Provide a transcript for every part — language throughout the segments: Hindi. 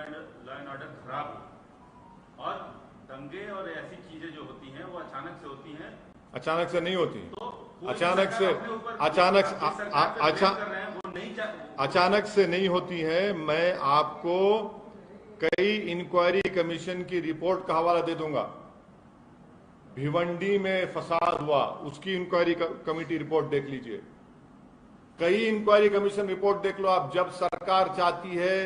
लॉ एंड ऑर्डर खराब हो और दंगे और ऐसी चीजें जो होती हैं वो अचानक से होती हैं। अचानक से नहीं होती, तो अचानक से नहीं होती है। मैं आपको कई इंक्वायरी कमीशन की रिपोर्ट का हवाला दे दूंगा। भिवंडी में फसाद हुआ, उसकी इंक्वायरी कमेटी रिपोर्ट देख लीजिए। कई इंक्वायरी कमीशन रिपोर्ट देख लो आप। जब सरकार चाहती है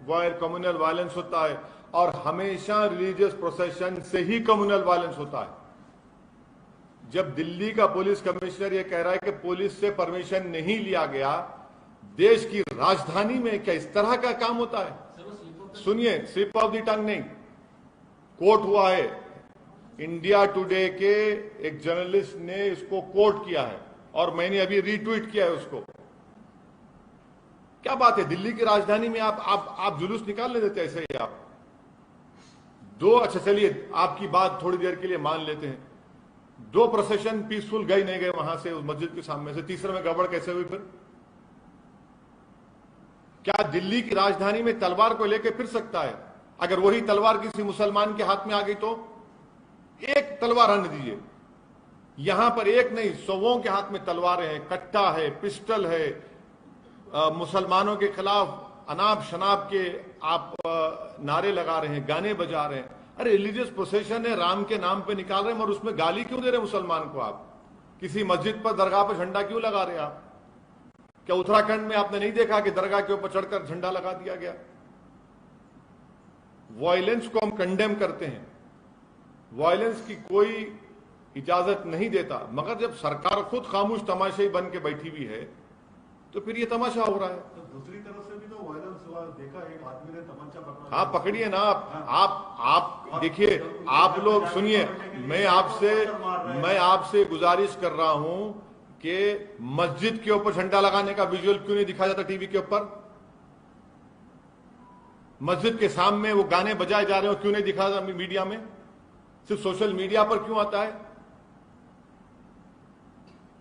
वायर कम्युनल वायलेंस होता है, और हमेशा रिलीजियस प्रोसेशन से ही कम्युनल वायलेंस होता है। जब दिल्ली का पुलिस कमिश्नर ये कह रहा है कि पुलिस से परमिशन नहीं लिया गया, देश की राजधानी में क्या इस तरह का काम होता है? सुनिए, स्लिप ऑफ द टंग नहीं, कोर्ट हुआ है। इंडिया टुडे के एक जर्नलिस्ट ने इसको कोट किया है और मैंने अभी रीट्वीट किया है उसको। क्या बात है, दिल्ली की राजधानी में आप जुलूस निकालने देते ऐसे ही आप दो। अच्छा चलिए, आपकी बात थोड़ी देर के लिए मान लेते हैं। दो प्रोसेशन पीसफुल गए नहीं गए वहां से, उस मस्जिद के सामने से, तीसरे में गड़बड़ कैसे हुई? फिर क्या दिल्ली की राजधानी में तलवार को लेकर फिर सकता है? अगर वही तलवार किसी मुसलमान के हाथ में आ गई तो एक तलवार आने दीजिए। यहां पर एक नहीं, सौओं के हाथ में तलवारें हैं, कट्टा है, पिस्टल है, मुसलमानों के खिलाफ अनाप शनाप के आप नारे लगा रहे हैं, गाने बजा रहे हैं। अरे रिलीजियस प्रोसेशन है, राम के नाम पे निकाल रहे हैं, और उसमें गाली क्यों दे रहे हैं मुसलमान को? आप किसी मस्जिद पर, दरगाह पर झंडा क्यों लगा रहे हैं आप? क्या उत्तराखंड में आपने नहीं देखा कि दरगाह के ऊपर चढ़कर झंडा लगा दिया गया? वायलेंस को हम कंडेम करते हैं, वायलेंस की कोई इजाजत नहीं देता, मगर जब सरकार खुद खामोश तमाशाई बन के बैठी हुई है तो फिर ये तमाशा हो रहा है। तो दूसरी तरफ से भी तो वायलेंस हुआ, देखा एक आदमी ने तमंचा पकड़ा। हाँ, पकड़िए ना आप देखिए, आप लोग सुनिए, मैं आपसे गुजारिश कर रहा हूं कि मस्जिद के ऊपर झंडा लगाने का विजुअल क्यों नहीं दिखाया जाता टीवी के ऊपर? मस्जिद के सामने वो गाने बजाए जा रहे हो, क्यों नहीं दिखाया जाता मीडिया में? सिर्फ सोशल मीडिया पर क्यों आता है?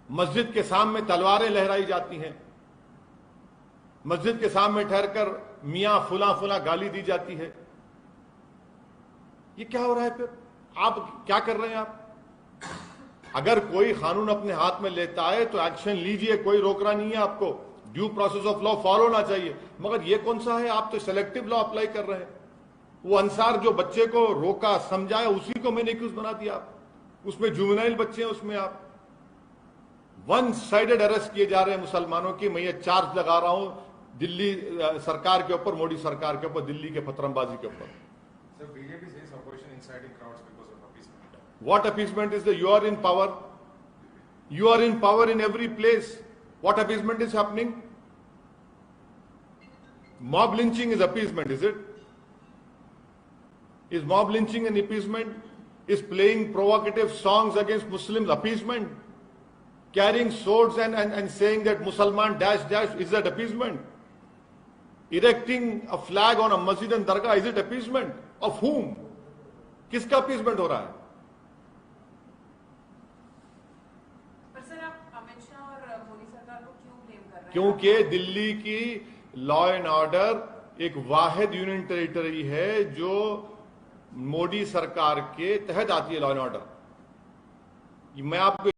मस्जिद के सामने तलवारें लहराई जाती हैं, मस्जिद के सामने ठहरकर मियां फुला फुला गाली दी जाती है। ये क्या हो रहा है? फिर आप क्या कर रहे हैं? आप अगर कोई कानून अपने हाथ में लेता है तो एक्शन लीजिए, कोई रोक रहा नहीं है आपको। Due process of law follow होना चाहिए, मगर ये कौन सा है? आप तो सेलेक्टिव लॉ अप्लाई कर रहे हैं। वो अंसार जो बच्चे को रोका समझाया, उसी को मैंने एक्यूज बना दिया आप। उसमें जुवेनाइल बच्चे हैं, उसमें आप वन साइडेड अरेस्ट किए जा रहे हैं मुसलमानों की। मैं ये चार्ज लगा रहा हूं दिल्ली सरकार के ऊपर, मोदी सरकार के ऊपर, दिल्ली के फतरमबाजी के ऊपर। What appeasement is there? You are in power. You are in power in every place. What appeasement is happening? Mob lynching is appeasement, is it? Is mob lynching an appeasement? Is playing provocative songs against Muslims appeasement? Carrying swords and saying that Musalman dash dash, is that appeasement? Erecting a flag on a masjid and dargah, is it appeasement? Of whom? किसका appeasement हो रहा है? क्योंकि दिल्ली की लॉ एंड ऑर्डर एक वाहिद यूनियन टेरिटरी है जो मोदी सरकार के तहत आती है। लॉ एंड ऑर्डर, मैं आपको